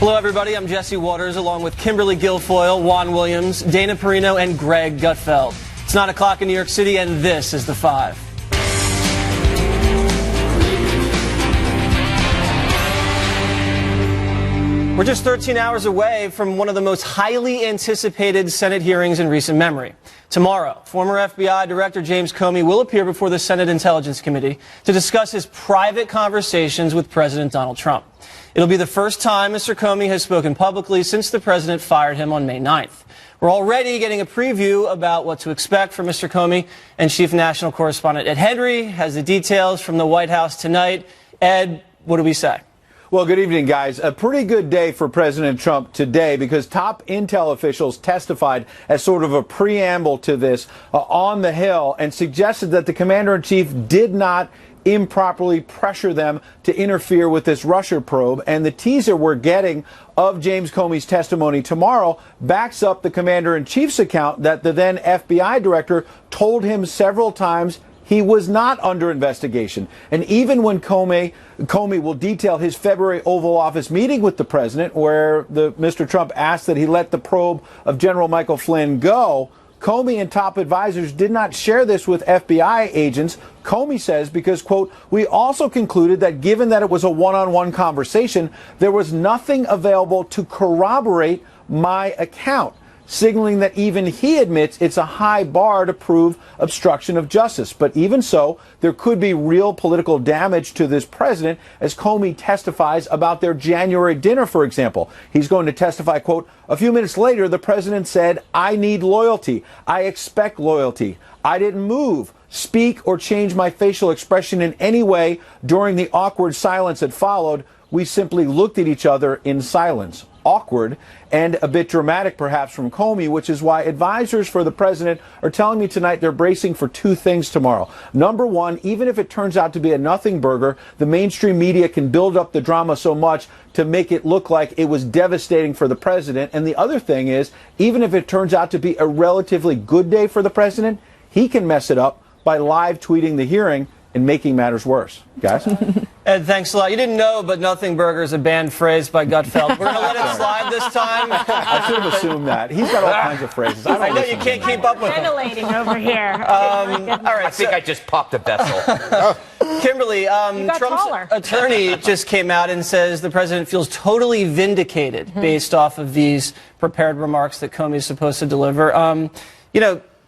Hello, everybody. I'm Jesse Waters, along with Kimberly Guilfoyle, Juan Williams, Dana Perino, and Greg Gutfeld. It's 9 o'clock in New York City, and this is The Five. We're just 13 hours away from one of the most highly anticipated Senate hearings in recent memory. Tomorrow, former FBI Director James Comey will appear before the Senate Intelligence Committee to discuss his private conversations with President Donald Trump. It'll be the first time Mr. Comey has spoken publicly since the president fired him on May 9th. We're already getting a preview about what to expect from Mr. Comey, and Chief National Correspondent Ed Henry has the details from the White House tonight. Ed, what do we say? Well, good evening, guys. A pretty good day for President Trump today because top intel officials testified as sort of a preamble to this on the Hill and suggested that the commander-in-chief did not improperly pressure them to interfere with this Russia probe. And the teaser we're getting of James Comey's testimony tomorrow backs up the commander-in-chief's account that the then FBI director told him several times he was not under investigation. And even when Comey will detail his February Oval Office meeting with the president, where Mr. Trump asked that he let the probe of General Michael Flynn go, Comey and top advisors did not share this with FBI agents. Comey says because, quote, we also concluded that given that it was a one-on-one conversation, there was nothing available to corroborate my account, signaling that even he admits it's a high bar to prove obstruction of justice. But even so, there could be real political damage to this president as Comey testifies about their January dinner, for example. He's going to testify, quote, a few minutes later, the president said, I need loyalty. I expect loyalty. I didn't move, speak, or change my facial expression in any way during the awkward silence that followed. We simply looked at each other in silence. Awkward and a bit dramatic, perhaps, from Comey, which is why advisors for the president are telling me tonight they're bracing for two things tomorrow. Number one, even if it turns out to be a nothing burger, the mainstream media can build up the drama so much to make it look like it was devastating for the president. And the other thing is, even if it turns out to be a relatively good day for the president, he can mess it up by live tweeting the hearing and making matters worse. Guys? Ed, thanks a lot. You didn't know, but nothing burger is a banned phrase by Gutfeld. We're going to let it slide this time. I should have assumed that. He's got all kinds of phrases. I know you can't keep up with him. Ventilating over here. All right, I think I just popped a vessel. Kimberly, Trump's taller. attorney just came out and says the president feels totally vindicated based off of these prepared remarks that Comey is supposed to deliver.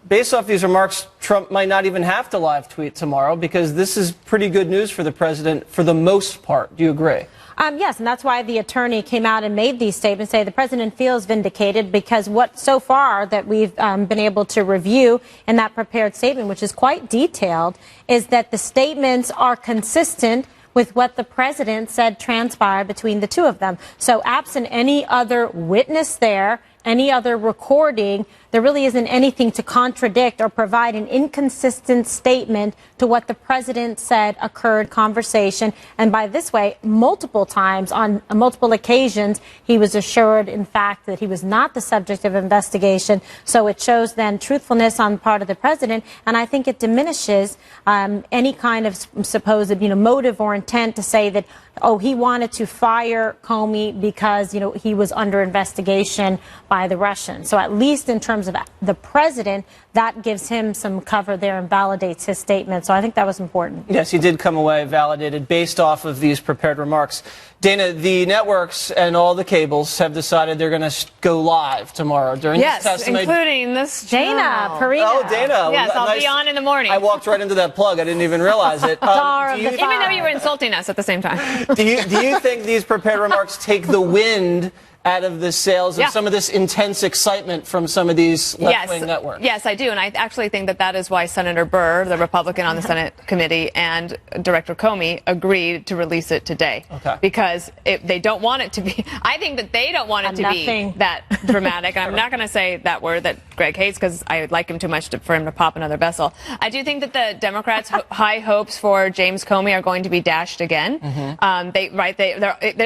Based off these remarks, Trump might not even have to live tweet tomorrow because this is pretty good news for the president for the most part. Do you agree? Yes, and that's why the attorney came out and made these statements, say the president feels vindicated because what so far that we've been able to review in that prepared statement, which is quite detailed, is that the statements are consistent with what the president said transpired between the two of them. So absent any other witness there, any other recording, there really isn't anything to contradict or provide an inconsistent statement to what the president said occurred conversation. And by this way, multiple times on multiple occasions, he was assured, in fact, that he was not the subject of investigation. So it shows then truthfulness on the part of the president. And I think it diminishes any kind of supposed, motive or intent to say that, oh, he wanted to fire Comey because, he was under investigation by the Russians. So at least in terms of the president, that gives him some cover there and validates his statement. So I think that was important. Yes, he did come away validated based off of these prepared remarks. Dana, the networks and all the cables have decided they're going to go live tomorrow during this testimony. Including this Dana Perino. Oh, Dana. Yes, I'll be on in the morning. I walked right into that plug. I didn't even realize it. Even though you were insulting us at the same time. Do you think these prepared remarks take the wind out of the sails of some of this intense excitement from some of these left-wing networks? Yes, I do. And I actually think that is why Senator Burr, the Republican on the Senate committee, and Director Comey agreed to release it today. Okay. Because they don't want it to be, I think that they don't want it to be that dramatic. And I'm not going to say that word that Greg hates because I like him too much for him to pop another vessel. I do think that the Democrats' high hopes for James Comey are going to be dashed again.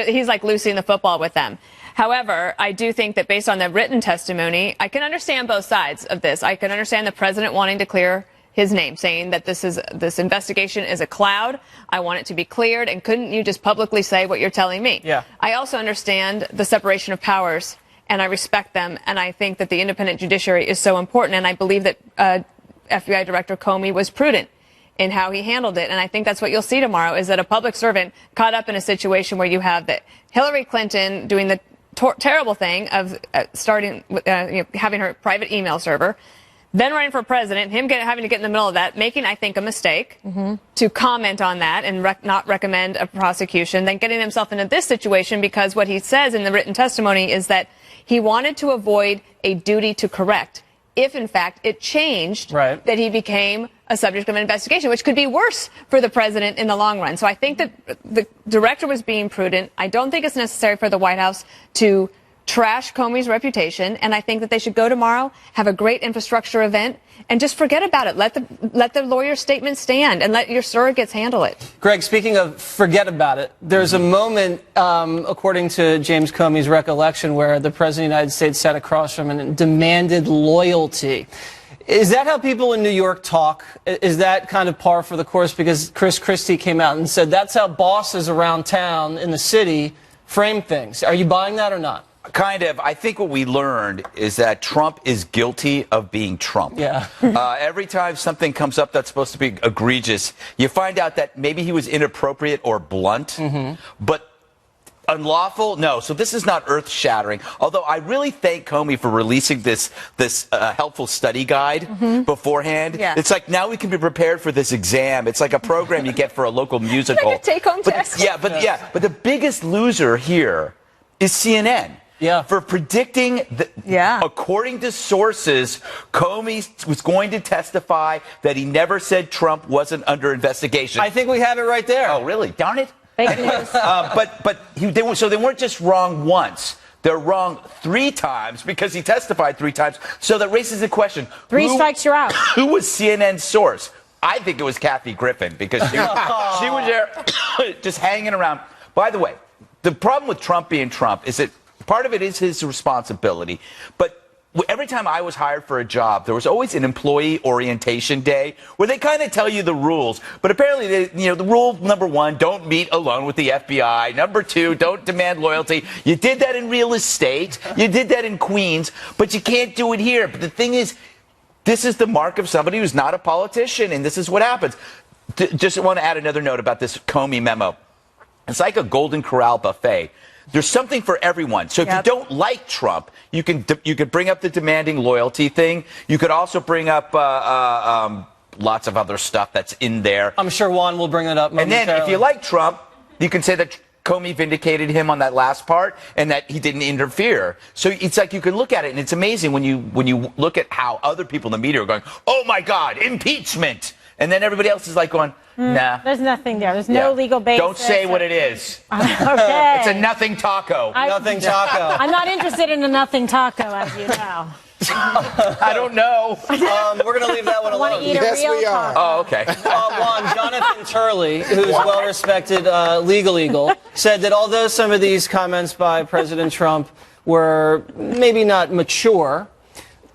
He's like Lucy in the football with them. However, I do think that based on the written testimony, I can understand both sides of this. I can understand the president wanting to clear his name, saying that this investigation is a cloud. I want it to be cleared. And couldn't you just publicly say what you're telling me? Yeah. I also understand the separation of powers, and I respect them. And I think that the independent judiciary is so important. And I believe that FBI Director Comey was prudent in how he handled it. And I think that's what you'll see tomorrow, is that a public servant caught up in a situation where you have Hillary Clinton doing the terrible thing of starting having her private email server, then running for president, him having to get in the middle of that, making, I think, a mistake to comment on that and not recommend a prosecution, then getting himself into this situation because what he says in the written testimony is that he wanted to avoid a duty to correct if, in fact, it changed right. that he became a subject of an investigation, which could be worse for the president in the long run. So I think that the director was being prudent. I don't think it's necessary for the White House to trash Comey's reputation, and I think that they should go tomorrow, have a great infrastructure event, and just forget about it. Let the lawyer's statement stand, and let your surrogates handle it. Greg, speaking of forget about it, there's a moment, according to James Comey's recollection, where the President of the United States sat across from him and demanded loyalty. Is that how people in New York talk? Is that kind of par for the course? Because Chris Christie came out and said that's how bosses around town in the city frame things. Are you buying that or not? Kind of. I think what we learned is that Trump is guilty of being Trump. Yeah. Every time something comes up that's supposed to be egregious, you find out that maybe he was inappropriate or blunt, but unlawful? No. So this is not earth-shattering. Although I really thank Comey for releasing this helpful study guide beforehand. Yeah. It's like now we can be prepared for this exam. It's like a program you get for a local musical. Like a take-home test. But the biggest loser here is CNN. Yeah. For predicting that, according to sources, Comey was going to testify that he never said Trump wasn't under investigation. I think we have it right there. Oh, really? Darn it. Fake news. So they weren't just wrong once. They're wrong 3 times because he testified 3 times. So that raises the question. Three strikes, you're out. Who was CNN's source? I think it was Kathy Griffin because she was there just hanging around. By the way, the problem with Trump being Trump is that part of it is his responsibility. But every time I was hired for a job, there was always an employee orientation day where they kind of tell you the rules. But apparently, the rule number 1, don't meet alone with the FBI. Number 2, don't demand loyalty. You did that in real estate. You did that in Queens. But you can't do it here. But the thing is, this is the mark of somebody who's not a politician. And this is what happens. Just want to add another note about this Comey memo. It's like a Golden Corral buffet. There's something for everyone. So if you don't like Trump, you can bring up the demanding loyalty thing. You could also bring up lots of other stuff that's in there. I'm sure Juan will bring it up momentarily. And then if you like Trump, you can say that Comey vindicated him on that last part and that he didn't interfere. So it's like you can look at it, and it's amazing when you look at how other people in the media are going, oh, my God, impeachment. And then everybody else is like going, nah. There's nothing there. There's no legal basis. Don't say what it is. Okay. It's a nothing taco. Nothing taco. I'm not interested in a nothing taco, as you know. I don't know. We're going to leave that one I want alone. to eat a real taco. Oh, okay. Juan, Jonathan Turley, who's a well-respected legal eagle, said that although some of these comments by President Trump were maybe not mature,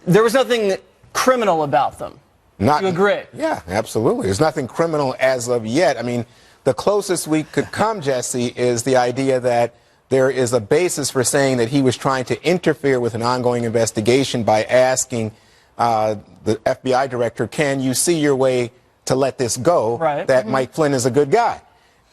there was nothing criminal about them. Do you agree? Yeah, absolutely. There's nothing criminal as of yet. I mean, the closest we could come, Jesse, is the idea that there is a basis for saying that he was trying to interfere with an ongoing investigation by asking the FBI director, can you see your way to let this go, that Mike Flynn is a good guy?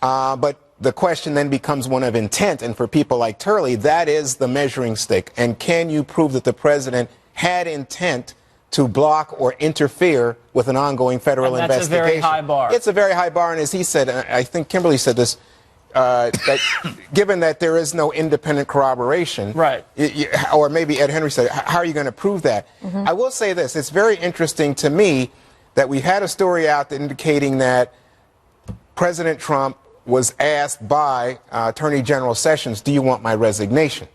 But the question then becomes one of intent, and for people like Turley, that is the measuring stick. And can you prove that the president had intent to block or interfere with an ongoing federal investigation? That's a very high bar. It's a very high bar, and as he said, and I think Kimberly said this, that given that there is no independent corroboration, or maybe Ed Henry said, how are you going to prove that? I will say this, it's very interesting to me that we've had a story out indicating that President Trump was asked by Attorney General Sessions, do you want my resignation?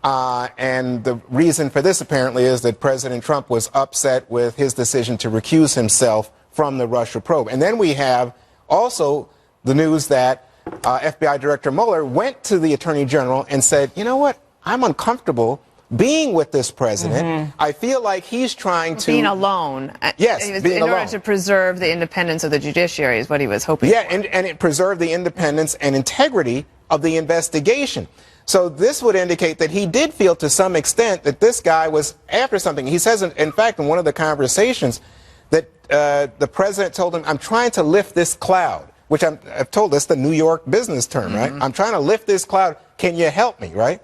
And the reason for this apparently is that President Trump was upset with his decision to recuse himself from the Russia probe. And then we have also the news that FBI Director Mueller went to the Attorney General and said, you know what, I'm uncomfortable being with this president. I feel like he's trying to... Being alone. Yes, being in alone. order to preserve the independence of the judiciary is what he was hoping Yeah, for. and it preserved the independence and integrity of the investigation. So this would indicate that he did feel to some extent that this guy was after something. He says, in fact, in one of the conversations, that the president told him, I'm trying to lift this cloud, which I've told us the New York business term, right? I'm trying to lift this cloud. Can you help me, right?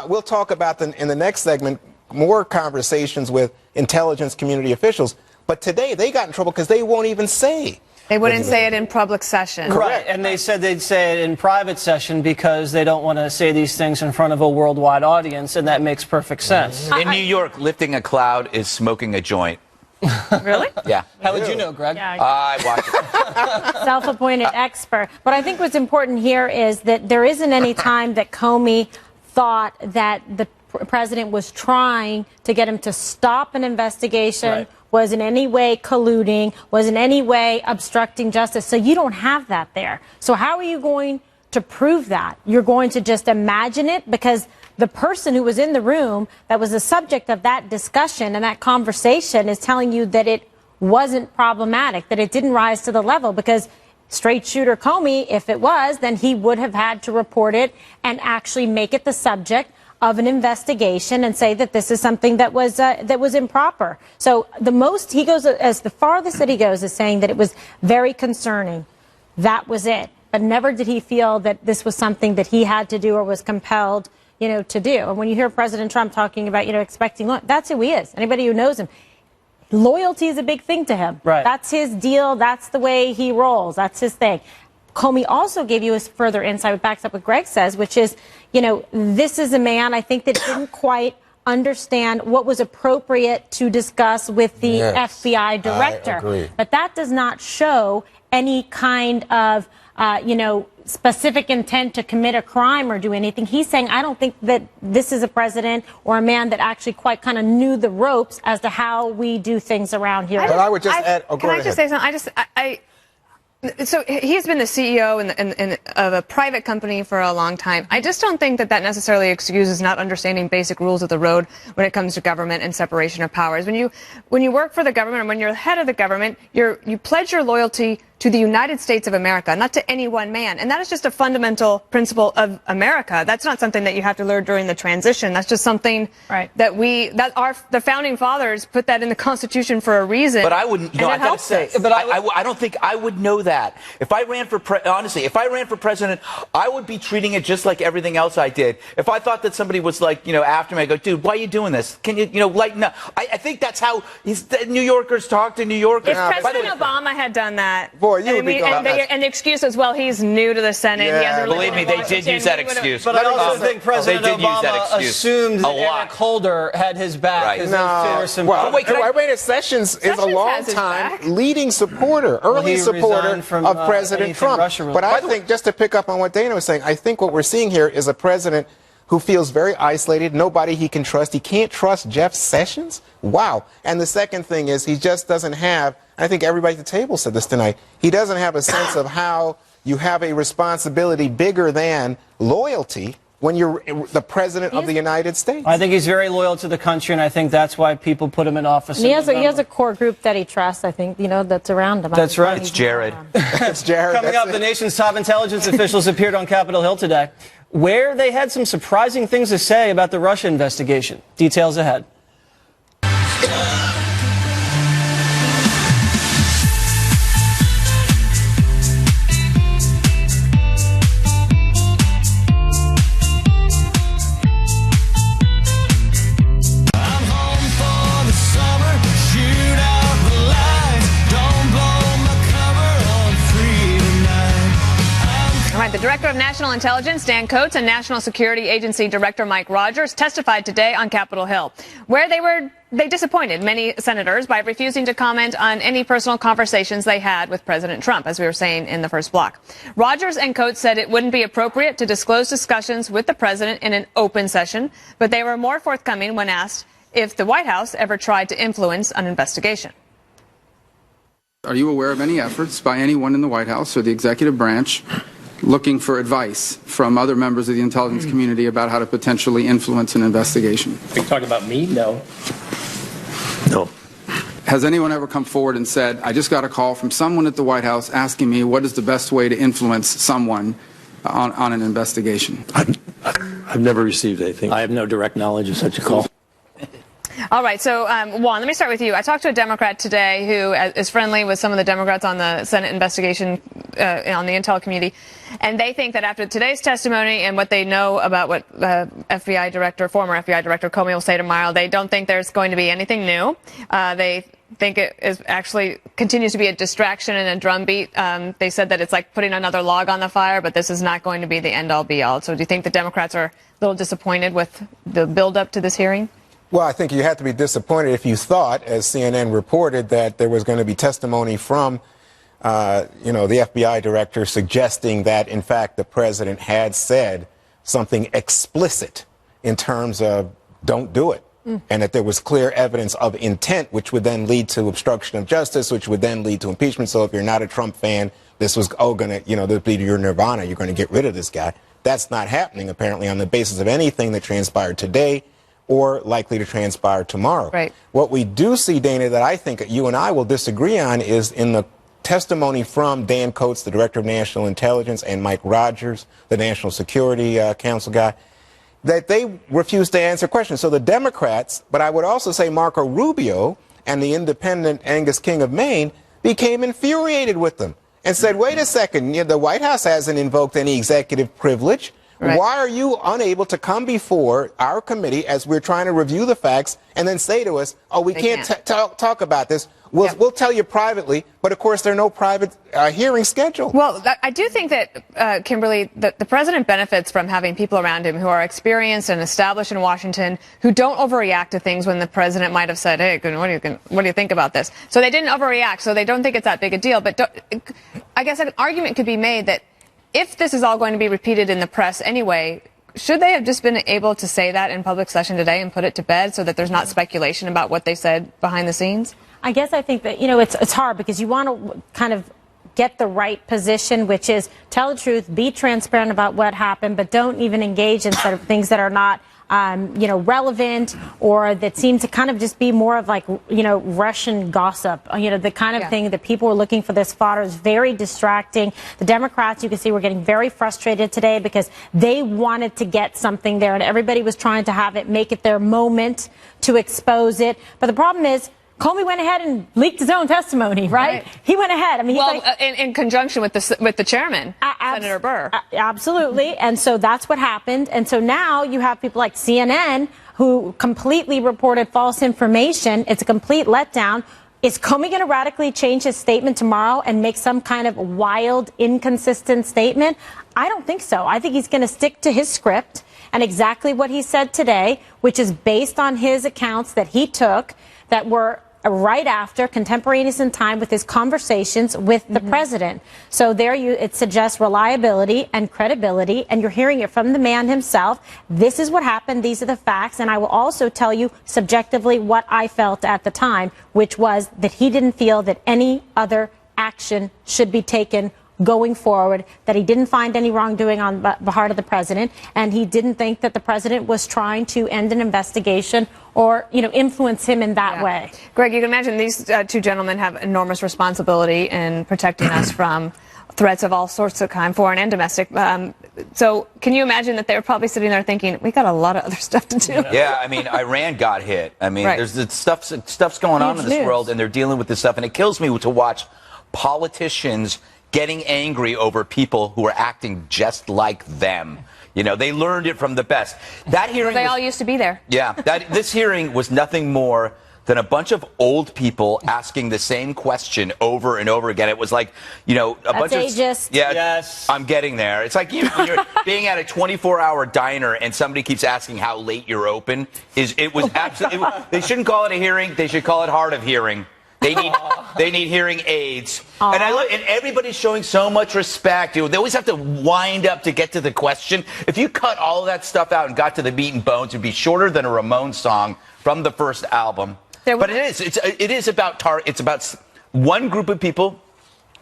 We'll talk about in the next segment more conversations with intelligence community officials. But today they got in trouble because they won't even say. They wouldn't say it in public session. Right, and they said they'd say it in private session because they don't want to say these things in front of a worldwide audience, and that makes perfect sense. In New York, lifting a cloud is smoking a joint. Really? Yeah. How would you know, Greg? I watched it. Self-appointed expert. But I think what's important here is that there isn't any time that Comey thought that the president was trying to get him to stop an investigation, was in any way colluding, was in any way obstructing justice. So you don't have that there. So how are you going to prove that? You're going to just imagine it because the person who was in the room that was the subject of that discussion and that conversation is telling you that it wasn't problematic, that it didn't rise to the level, because straight shooter Comey, if it was, then he would have had to report it and actually make it the subject of an investigation and say that this is something that was improper. So the most he goes, as the farthest that he goes, is saying that it was very concerning. That was it. But never did he feel that this was something that he had to do or was compelled, to do. And when you hear President Trump talking about, expecting, that's who he is. Anybody who knows him, loyalty is a big thing to him. Right. That's his deal. That's the way he rolls. That's his thing. Comey also gave you a further insight, which backs up what Greg says, which is, this is a man, I think, that didn't quite understand what was appropriate to discuss with the FBI director. I agree. But that does not show any kind of, specific intent to commit a crime or do anything. He's saying, I don't think that this is a president or a man that actually quite kind of knew the ropes as to how we do things around here. But I would just add... Can I just say something? So he's been the CEO of a private company for a long time. I just don't think that necessarily excuses not understanding basic rules of the road when it comes to government and separation of powers. When you work for the government and when you're the head of the government, you pledge your loyalty to the United States of America, not to any one man. And that is just a fundamental principle of America. That's not something that you have to learn during the transition. That's just something that the founding fathers put that in the Constitution for a reason. But I wouldn't, I gotta say, but I don't think I would know that. If I ran for, honestly, if I ran for president, I would be treating it just like everything else I did. If I thought that somebody was like, after me, I go, dude, why are you doing this? Can you, lighten up? I think that's how New Yorkers talk to New Yorkers. If President Obama had done that, boy, you would be and the excuse was, well, he's new to the Senate. Yeah, he hasn't really believe me, they did use that excuse. But I also think President Obama assumed that a lot. Eric Holder had his back. Right. Wait, Sessions is a long-time leading supporter, early supporter of President Trump. But I think, just to pick up on what Dana was saying, I think what we're seeing here is a president who feels very isolated, nobody he can trust. He can't trust Jeff Sessions? Wow. And the second thing is he just doesn't have, I think everybody at the table said this tonight, he doesn't have a sense of how you have a responsibility bigger than loyalty when you're the president of the United States. I think he's very loyal to the country, and I think that's why people put him in office. And he has a core group that he trusts, I think, that's around him. That's right. It's Jared. It's Jared. Coming up, the nation's top intelligence officials appeared on Capitol Hill today, where they had some surprising things to say about the Russia investigation. Details ahead. The Director of National Intelligence, Dan Coats, and National Security Agency Director Mike Rogers testified today on Capitol Hill, where they disappointed many senators by refusing to comment on any personal conversations they had with President Trump, as we were saying in the first block. Rogers and Coats said it wouldn't be appropriate to disclose discussions with the president in an open session, but they were more forthcoming when asked if the White House ever tried to influence an investigation. Are you aware of any efforts by anyone in the White House or the executive branch looking for advice from other members of the intelligence community about how to potentially influence an investigation. Are you talking about me? No. No. Has anyone ever come forward and said, I just got a call from someone at the White House asking me what is the best way to influence someone on an investigation? I've never received anything. I have no direct knowledge of such a call. All right, so Juan, let me start with you. I talked to a Democrat today who is friendly with some of the Democrats on the Senate investigation on the Intel community, and they think that after today's testimony and what they know about what former FBI Director Comey will say tomorrow, they don't think there's going to be anything new. They think it is actually continues to be a distraction and a drumbeat. They said that it's like putting another log on the fire, but this is not going to be the end-all be-all. So do you think the Democrats are a little disappointed with the build-up to this hearing? Well, I think you have to be disappointed if you thought, as CNN reported, that there was going to be testimony from, the FBI director suggesting that, in fact, the president had said something explicit in terms of don't do it. And that there was clear evidence of intent, which would then lead to obstruction of justice, which would then lead to impeachment. So if you're not a Trump fan, this was, this be your nirvana. You're going to get rid of this guy. That's not happening, apparently, on the basis of anything that transpired today or likely to transpire tomorrow. Right. What we do see, Dana, that I think you and I will disagree on is in the testimony from Dan Coats, the Director of National Intelligence, and Mike Rogers, the National Security Council guy, that they refused to answer questions. So the Democrats, but I would also say Marco Rubio and the independent Angus King of Maine, became infuriated with them and said, wait a second, the White House hasn't invoked any executive privilege. Right. Why are you unable to come before our committee as we're trying to review the facts and then say to us, oh, we can't talk about this. We'll tell you privately, but of course there are no private hearings scheduled. Well, I do think that, Kimberly, the president benefits from having people around him who are experienced and established in Washington who don't overreact to things when the president might have said, hey, what do you think about this? So they didn't overreact, so they don't think it's that big a deal. But I guess an argument could be made that if this is all going to be repeated in the press anyway, should they have just been able to say that in public session today and put it to bed so that there's not speculation about what they said behind the scenes? I guess I think that, it's hard because you want to kind of get the right position, which is tell the truth, be transparent about what happened, but don't even engage in sort of things that are not relevant or that seem to kind of just be more of like, Russian gossip, the kind of thing that people were looking for this fodder is very distracting. The Democrats, you can see, were getting very frustrated today because they wanted to get something there and everybody was trying to have it, make it their moment to expose it. But the problem is, Comey went ahead and leaked his own testimony, right? He went ahead. I mean, in conjunction with the chairman, Senator Burr. Absolutely. And so that's what happened. And so now you have people like CNN who completely reported false information. It's a complete letdown. Is Comey going to radically change his statement tomorrow and make some kind of wild, inconsistent statement? I don't think so. I think he's going to stick to his script and exactly what he said today, which is based on his accounts that he took that were right after, contemporaneous in time with his conversations with the president. So it suggests reliability and credibility, and you're hearing it from the man himself. This is what happened. These are the facts. And I will also tell you subjectively what I felt at the time, which was that he didn't feel that any other action should be taken going forward, that he didn't find any wrongdoing on the part of the president, and he didn't think that the president was trying to end an investigation or, influence him in that way. Greg, you can imagine these two gentlemen have enormous responsibility in protecting us from threats of all sorts of kind, foreign and domestic. So can you imagine that they're probably sitting there thinking, we got a lot of other stuff to do? Yeah, I mean, Iran got hit. I mean, there's stuff's going on in this world, and they're dealing with this stuff, and it kills me to watch politicians getting angry over people who are acting just like them. They learned it from the best. That hearing they all used to be there. Yeah, this hearing was nothing more than a bunch of old people asking the same question over and over again. It was like, bunch of ageist. Yeah, yes. I'm getting there. It's like you're being at a 24-hour diner and somebody keeps asking how late you're open. It was absolutely. They shouldn't call it a hearing. They should call it hard of hearing. They need hearing aids. And and everybody's showing so much respect. They always have to wind up to get to the question. If you cut all of that stuff out and got to the meat and bones, it'd be shorter than a Ramones song from the first album. But it is about one group of people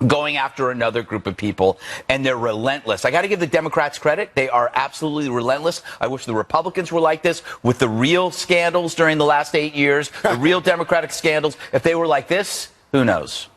going after another group of people, and they're relentless. I got to give the Democrats credit. They are absolutely relentless. I wish the Republicans were like this with the real scandals during the last 8 years, the real Democratic scandals. If they were like this, who knows?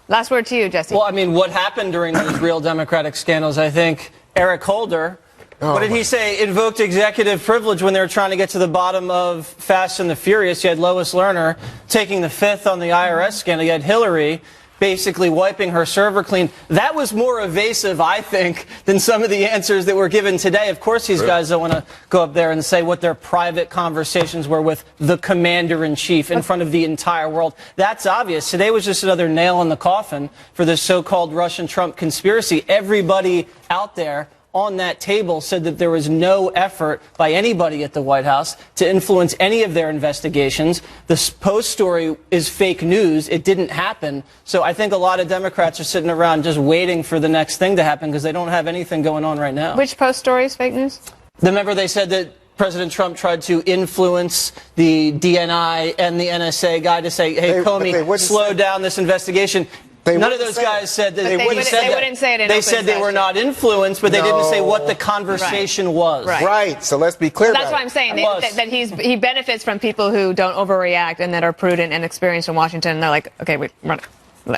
Last word to you, Jesse. Well, I mean, what happened during those real Democratic scandals? I think Eric Holder, what did he say? Invoked executive privilege when they were trying to get to the bottom of Fast and the Furious. You had Lois Lerner taking the fifth on the IRS scandal. You had Hillary basically wiping her server clean. That was more evasive, I think, than some of the answers that were given today. Of course, these guys don't want to go up there and say what their private conversations were with the commander-in-chief in front of the entire world. That's obvious. Today was just another nail in the coffin for this so-called Russian Trump conspiracy. Everybody out there on that table said that there was no effort by anybody at the White House to influence any of their investigations. The Post story is fake news. It didn't happen. So I think a lot of Democrats are sitting around just waiting for the next thing to happen because they don't have anything going on right now. Which Post story is fake news? Remember they said that President Trump tried to influence the DNI and the NSA guy to say, hey, Comey, slow down this investigation. None of those guys said that. They wouldn't say it in They open said they were not influenced, but they didn't say what the conversation was. Right. So let's be clear. That's what I'm saying. That he benefits from people who don't overreact and that are prudent and experienced in Washington. And they're like, okay, we're not going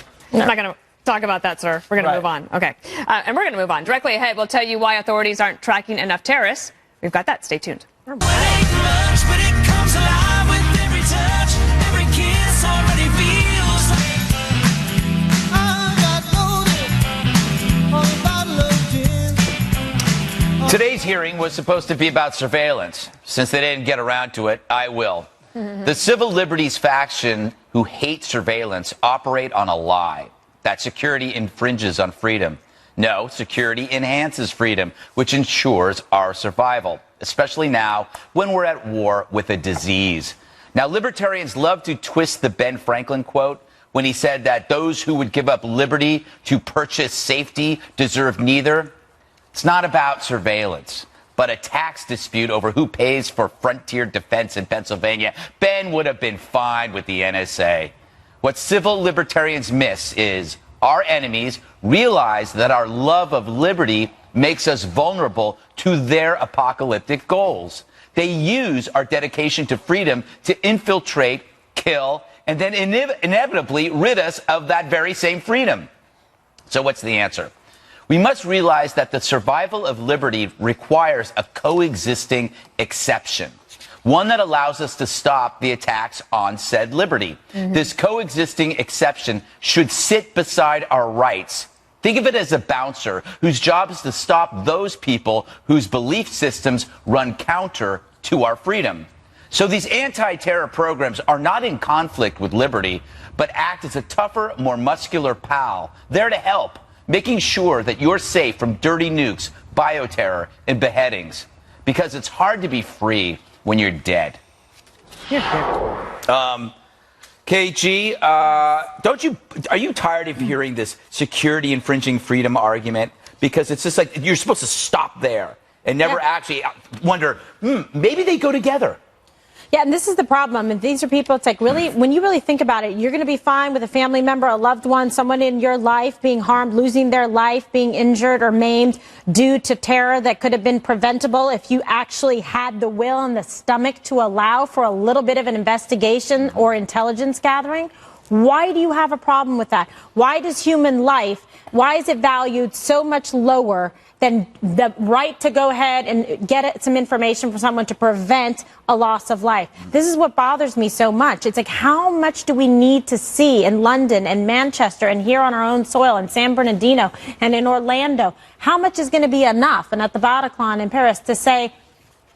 to talk about that, sir. We're going to move on. Okay. And we're going to move on. Directly ahead, we'll tell you why authorities aren't tracking enough terrorists. We've got that. Stay tuned. Today's hearing was supposed to be about surveillance. Since they didn't get around to it, I will. The civil liberties faction who hate surveillance operate on a lie that security infringes on freedom. No, security enhances freedom, which ensures our survival, especially now when we're at war with a disease. Now, libertarians love to twist the Ben Franklin quote when he said that those who would give up liberty to purchase safety deserve neither. It's not about surveillance, but a tax dispute over who pays for frontier defense in Pennsylvania. Ben would have been fine with the NSA. What civil libertarians miss is our enemies realize that our love of liberty makes us vulnerable to their apocalyptic goals. They use our dedication to freedom to infiltrate, kill, and then inevitably rid us of that very same freedom. So what's the answer? We must realize that the survival of liberty requires a coexisting exception, one that allows us to stop the attacks on said liberty. This coexisting exception should sit beside our rights. Think of it as a bouncer whose job is to stop those people whose belief systems run counter to our freedom. So these anti-terror programs are not in conflict with liberty, but act as a tougher, more muscular pal, there to help, making sure that you're safe from dirty nukes, bioterror, and beheadings. Because it's hard to be free when you're dead. KG, are you tired of hearing this security infringing freedom argument? Because it's just like you're supposed to stop there and never actually wonder, maybe they go together. Yeah, and this is the problem. And these are people, it's like really, when you really think about it, you're going to be fine with a family member, a loved one, someone in your life being harmed, losing their life, being injured or maimed due to terror that could have been preventable if you actually had the will and the stomach to allow for a little bit of an investigation or intelligence gathering. Why do you have a problem with that? Why does human life, why is it valued so much lower than the right to go ahead and get some information from someone to prevent a loss of life? This is what bothers me so much. It's like, how much do we need to see in London and Manchester and here on our own soil in San Bernardino and in Orlando? How much is going to be enough? And at the Bataclan in Paris to say,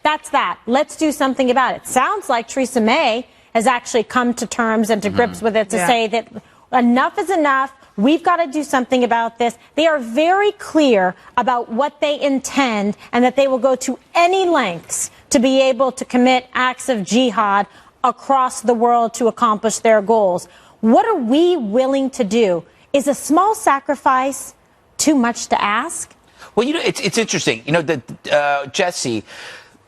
that's that. Let's do something about it. Sounds like Theresa May has actually come to terms and to grips with it to say that enough is enough. We've got to do something about this. They are very clear about what they intend and that they will go to any lengths to be able to commit acts of jihad across the world to accomplish their goals. What are we willing to do? Is a small sacrifice too much to ask? Well, it's interesting. Jesse,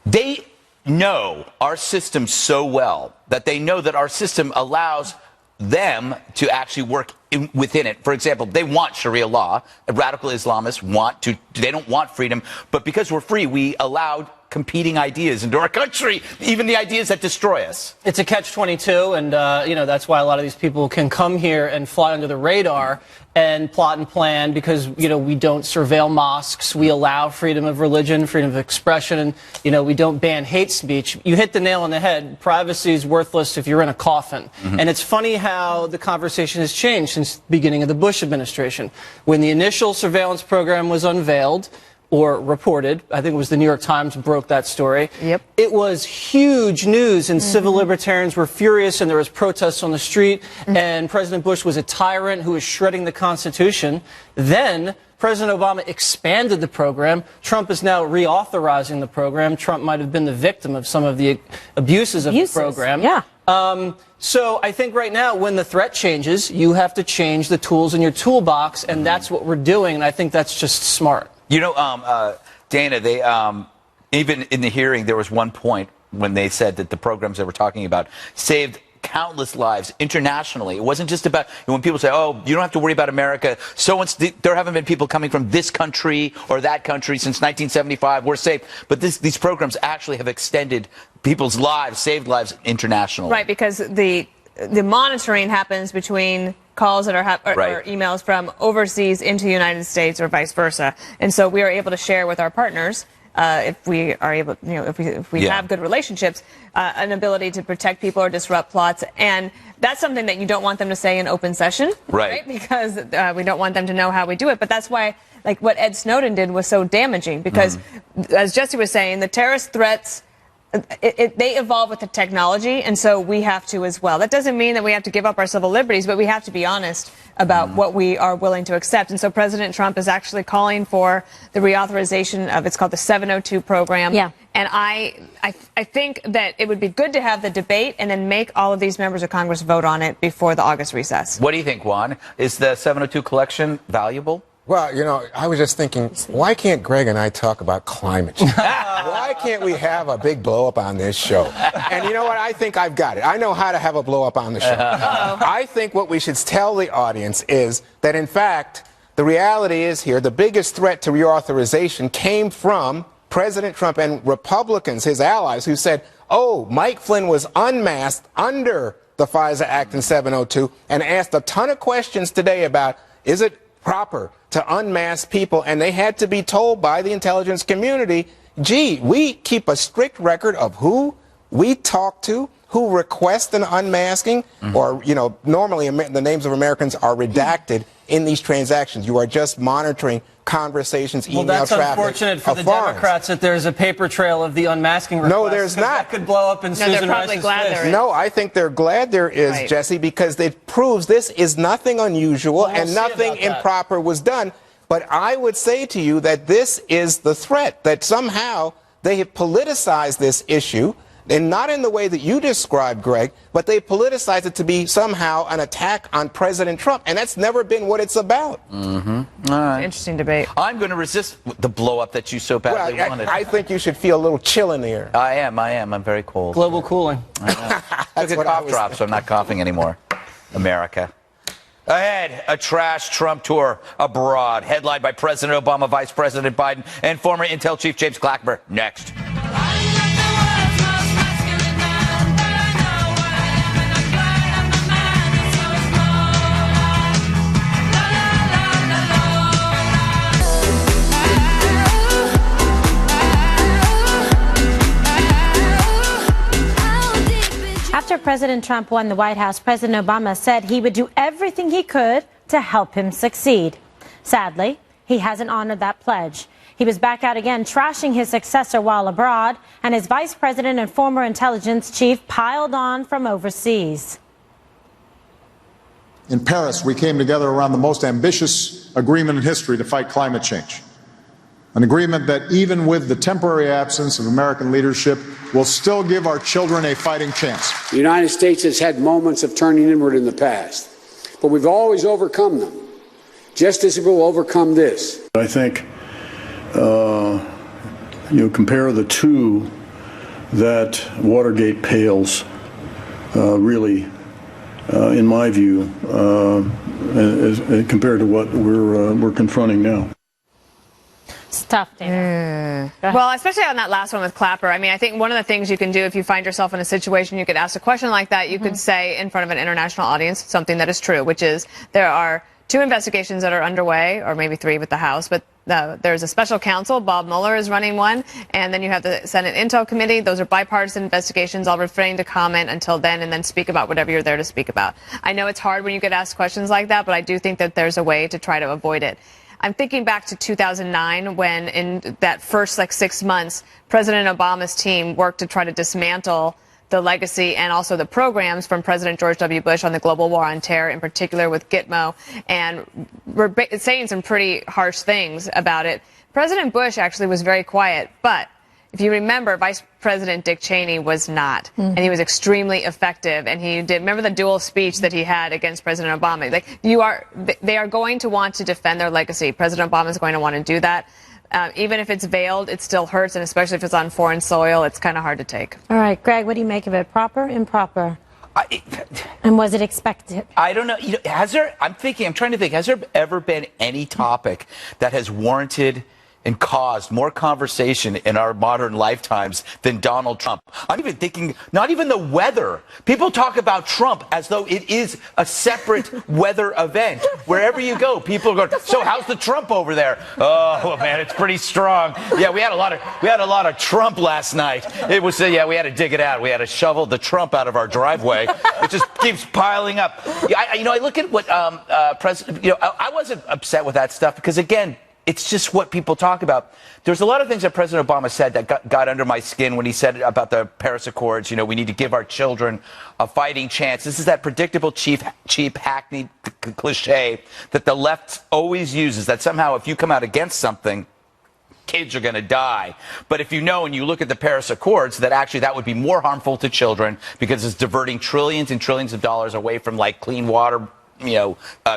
they know our system so well that they know that our system allows them to actually work within it. For example, they want Sharia law. Radical Islamists they don't want freedom. But because we're free, we allowed competing ideas into our country, even the ideas that destroy us. It's a catch-22, and that's why a lot of these people can come here and fly under the radar and plot and plan, because we don't surveil mosques, we allow freedom of religion, freedom of expression, and we don't ban hate speech. You hit the nail on the head. Privacy is worthless if you're in a coffin. And it's funny how the conversation has changed since the beginning of the Bush administration. When the initial surveillance program was unveiled, or reported, I think it was the New York Times broke that story. Yep. It was huge news, and civil libertarians were furious, and there was protests on the street, and President Bush was a tyrant who was shredding the Constitution. Then President Obama expanded the program. Trump is now reauthorizing the program. Trump might have been the victim of some of the abuses of the program. Yeah. So I think right now, when the threat changes, you have to change the tools in your toolbox, and that's what we're doing, and I think that's just smart. Dana, they even in the hearing, there was one point when they said that the programs they were talking about saved countless lives internationally. It wasn't just about when people say, "Oh, you don't have to worry about America." There haven't been people coming from this country or that country since 1975. We're safe, but these programs actually have extended people's lives, saved lives internationally. Right, because the monitoring happens between calls that are or emails from overseas into the United States or vice versa, and so we are able to share with our partners if we are able, if we have good relationships, an ability to protect people or disrupt plots, and that's something that you don't want them to say in open session, right? Because we don't want them to know how we do it. But that's why, like what Ed Snowden did was so damaging, because as Jesse was saying, the terrorist threats. They evolve with the technology, and so we have to as well. That doesn't mean that we have to give up our civil liberties, but we have to be honest about what we are willing to accept. And so President Trump is actually calling for the reauthorization of, it's called the 702 program. Yeah. And I think that it would be good to have the debate and then make all of these members of Congress vote on it before the August recess. What do you think, Juan? Is the 702 collection valuable? Well, I was just thinking, why can't Greg and I talk about climate change? Why can't we have a big blow-up on this show? And you know what? I think I've got it. I know how to have a blow-up on the show. I think what we should tell the audience is that, in fact, the reality is here, the biggest threat to reauthorization came from President Trump and Republicans, his allies, who said, oh, Mike Flynn was unmasked under the FISA Act in 702 and asked a ton of questions today about, is it proper to unmask people? And they had to be told by the intelligence community, gee, we keep a strict record of who we talk to, who request an unmasking, or, normally the names of Americans are redacted in these transactions. You are just monitoring conversations, email traffic. Well, that's unfortunate for the Democrats that there's a paper trail of the unmasking request. No, there's not. That could blow up in Susan Rice's fist. No, I think they're glad there is, Jesse, because it proves this is nothing unusual and nothing improper was done. But I would say to you that this is the threat, that somehow they have politicized this issue, and not in the way that you described, Greg, but they politicized it to be somehow an attack on President Trump, and that's never been what it's about. All right. Interesting debate. I'm going to resist the blow-up that you so badly wanted. I think you should feel a little chill in the air. I am. I'm very cold. Global cooling. I took a cough drop, so I'm not coughing anymore. America. Ahead, a trash Trump tour abroad, headlined by President Obama, Vice President Biden, and former Intel Chief James Clapper. Next. After President Trump won the White House, President Obama said he would do everything he could to help him succeed. Sadly, he hasn't honored that pledge. He was back out again, trashing his successor while abroad, and his vice president and former intelligence chief piled on from overseas. In Paris, we came together around the most ambitious agreement in history to fight climate change. An agreement that, even with the temporary absence of American leadership, will still give our children a fighting chance. The United States has had moments of turning inward in the past, but we've always overcome them, just as we will overcome this. I think, compare the two, that Watergate pales really in my view, as compared to what we're confronting now. It's tough, Dana. Well, especially on that last one with Clapper. I mean, I think one of the things you can do if you find yourself in a situation you could ask a question like that, you could say in front of an international audience something that is true, which is there are 2 investigations that are underway, or maybe 3 with the House, but there's a special counsel. Bob Mueller is running one, and then you have the Senate Intel Committee. Those are bipartisan investigations. I'll refrain to comment until then and then speak about whatever you're there to speak about. I know it's hard when you get asked questions like that, but I do think that there's a way to try to avoid it. I'm thinking back to 2009 when in that first 6 months, President Obama's team worked to try to dismantle the legacy and also the programs from President George W. Bush on the global war on terror, in particular with Gitmo, and we're saying some pretty harsh things about it. President Bush actually was very quiet, but if you remember, Vice President Dick Cheney was not, and he was extremely effective, and he did. Remember the dual speech that he had against President Obama? They are going to want to defend their legacy. President Obama is going to want to do that. Even if it's veiled, it still hurts, and especially if it's on foreign soil, it's kind of hard to take. All right, Greg, what do you make of it? Proper, improper? And was it expected? I don't know. I'm trying to think, has there ever been any topic that has warranted and caused more conversation in our modern lifetimes than Donald Trump? I'm even thinking, not even the weather. People talk about Trump as though it is a separate weather event. Wherever you go, people go, so how's the Trump over there? Oh, man, it's pretty strong. Yeah, we had a lot of Trump last night. It was, we had to dig it out. We had to shovel the Trump out of our driveway. It just keeps piling up. I look at what President, I wasn't upset with that stuff because, again, it's just what people talk about. There's a lot of things that President Obama said that got under my skin when he said about the Paris Accords. We need to give our children a fighting chance. This is that predictable, cheap, hackneyed cliche that the left always uses, that somehow if you come out against something, kids are going to die. But if you know and you look at the Paris Accords, that actually that would be more harmful to children because it's diverting trillions and trillions of dollars away from clean water,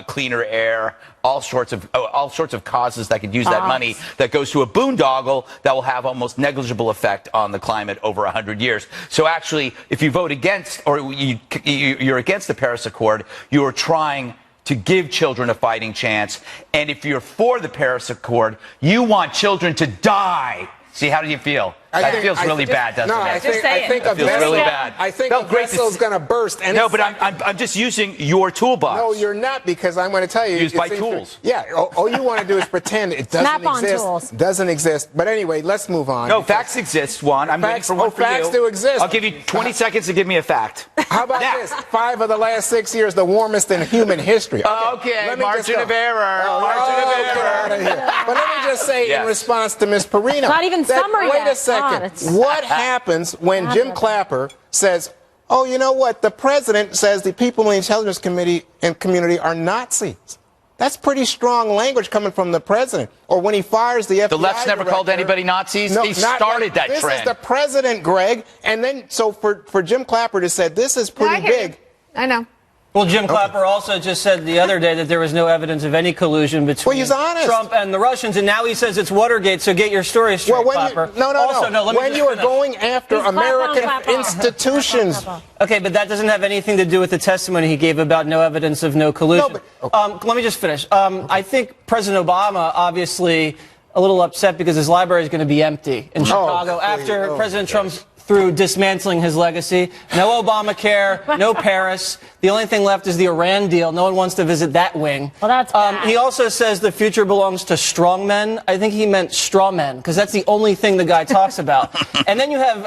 cleaner air, all sorts of causes that could use that money that goes to a boondoggle that will have almost negligible effect on the climate over 100 years. So actually, if you vote against or you're against the Paris Accord, you are trying to give children a fighting chance. And if you're for the Paris Accord, you want children to die. See, how do you feel? That feels really bad, doesn't it? I think it feels really bad. I think a vessel's going to burst. No, but I'm just using your toolbox. No, you're not, because I'm going to tell you. Used by tools. Yeah, all you want to do is pretend it doesn't exist. Tools. Doesn't exist. But anyway, let's move on. No, facts exist, Juan. I'm waiting for one for you. Facts do exist. I'll give you 20 seconds to give me a fact. How about this? 5 of the last 6 years, the warmest in human history. Okay, margin of error. Margin of error. But let me just say, in response to Ms. Perino. Not even summer yet. Wait a second. What happens when Jim Clapper says, oh, you know what? The president says the people in the Intelligence Committee and community are Nazis. That's pretty strong language coming from the president. Or when he fires the FBI The left's never called anybody Nazis. He started that trend. This is the president, Greg. And then, so for Jim Clapper to say this is pretty big. I know. Well, Jim Clapper also just said the other day that there was no evidence of any collusion between Trump and the Russians, and now he says it's Watergate, so get your story straight, Clapper. When you are going after American institutions. Okay, but that doesn't have anything to do with the testimony he gave about no evidence of no collusion. Let me just finish. I think President Obama, obviously, a little upset because his library is going to be empty in Chicago after President Trump's through dismantling his legacy. No Obamacare, no Paris. The only thing left is the Iran deal. No one wants to visit that wing. Well, that's bad. He also says the future belongs to strong men. I think he meant straw men, because that's the only thing the guy talks about. And then you have,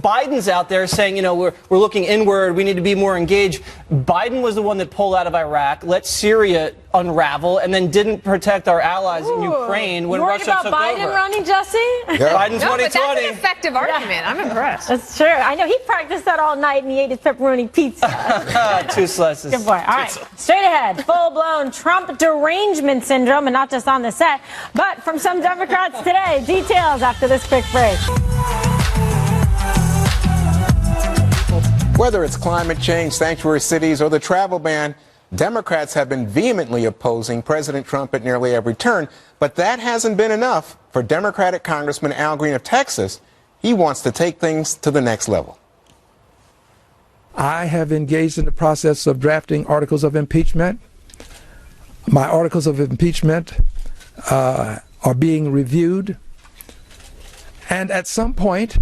Biden's out there saying, we're looking inward. We need to be more engaged. Biden was the one that pulled out of Iraq, let Syria unravel, and then didn't protect our allies in Ukraine when Russia took over. You worried about Biden running, Jesse? Yeah. Biden's 2020. But that's an effective argument. I'm impressed. That's true. I know he practiced that all night and he ate his pepperoni pizza. 2 slices. Good boy. All right. Straight ahead. Full-blown Trump derangement syndrome, and not just on the set, but from some Democrats today. Details after this quick break. Whether it's climate change, sanctuary cities, or the travel ban, Democrats have been vehemently opposing President Trump at nearly every turn. But that hasn't been enough for Democratic Congressman Al Green of Texas. He wants to take things to the next level. I have engaged in the process of drafting articles of impeachment. My articles of impeachment are being reviewed. And at some point,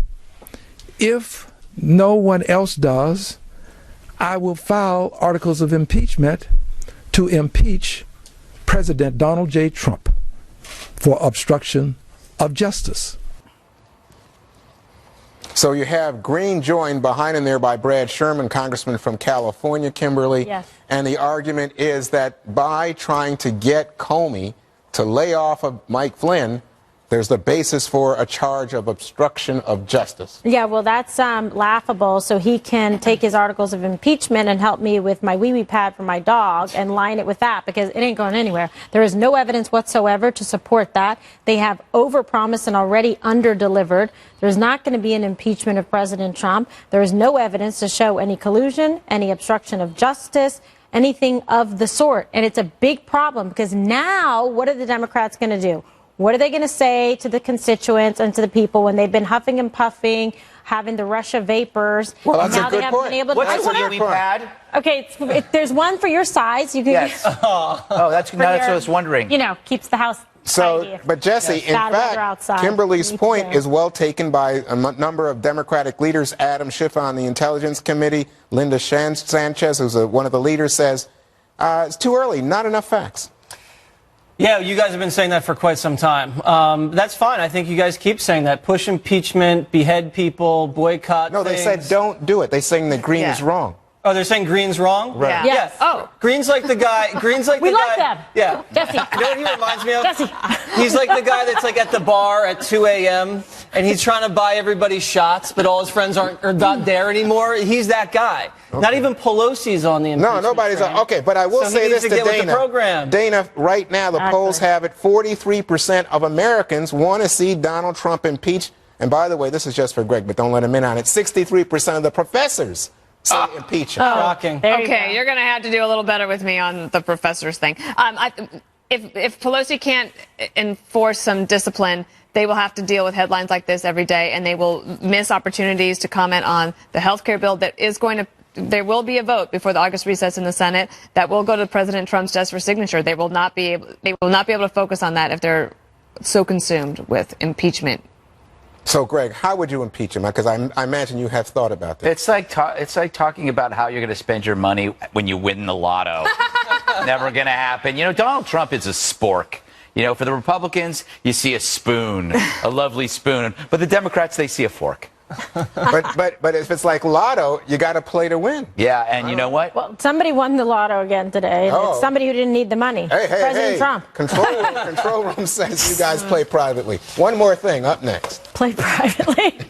if no one else does, I will file articles of impeachment to impeach President Donald J. Trump for obstruction of justice. So you have Green joined behind him there by Brad Sherman, congressman from California, Kimberly. Yes. And the argument is that by trying to get Comey to lay off of Mike Flynn, there's the basis for a charge of obstruction of justice. Yeah, well, that's laughable. So he can take his articles of impeachment and help me with my wee-wee pad for my dog and line it with that, because it ain't going anywhere. There is no evidence whatsoever to support that. They have overpromised and already underdelivered. There's not going to be an impeachment of President Trump. There is no evidence to show any collusion, any obstruction of justice, anything of the sort. And it's a big problem, because now what are the Democrats going to do? What are they going to say to the constituents and to the people when they've been huffing and puffing, having the Russia vapors? Well, that's now a good they haven't point. been able to What's a wee-wee pad? Okay, there's one for your size. You can Yes. Oh, that's what I was wondering. You know, keeps the house tidy. But Jesse, in Bad weather fact, outside. Kimberly's Me point too. is well taken by a number of Democratic leaders. Adam Schiff on the Intelligence Committee, Linda Sanchez, who's one of the leaders, says it's too early, not enough facts. Yeah, you guys have been saying that for quite some time. That's fine. I think you guys keep saying that. Push impeachment, behead people, boycott No, they things. said don't do it. They're saying that Green is wrong. Oh, they're saying Green's wrong? Right. Yeah. Yes. Oh. Green's like the guy. Green's like We the like guy. them. Yeah. Jesse. You know what he reminds me of? Jesse. He's like the guy that's like at the bar at 2 a.m. and he's trying to buy everybody shots, but all his friends are not there anymore. He's that guy. Okay. Not even Pelosi's on the impeachment No, nobody's train. okay, but I will So he say needs this to to get with the Dana. program. Dana, right now the polls have it 43% of Americans want to see Donald Trump impeached. And by the way, this is just for Greg, but don't let him in on it. 63% of the professors say impeach him. Shocking. Okay, you're going to have to do a little better with me on the professors thing. If Pelosi can't enforce some discipline, they will have to deal with headlines like this every day, and they will miss opportunities to comment on the health care bill that is going to. There will be a vote before the August recess in the Senate that will go to President Trump's desk for signature. They will not be able to focus on that if they're so consumed with impeachment. So, Greg, how would you impeach him? Because I imagine you have thought about that. It's like talking about how you're going to spend your money when you win the lotto. Never going to happen. You know, Donald Trump is a spork. You know, for the Republicans, you see a spoon, a lovely spoon. But the Democrats, they see a fork. but if it's like lotto, you got to play to win. Yeah, and you know what? Well, somebody won the lotto again today. Oh. It's somebody who didn't need the money. President Trump. Control room says you guys play privately. One more thing up next. Play privately.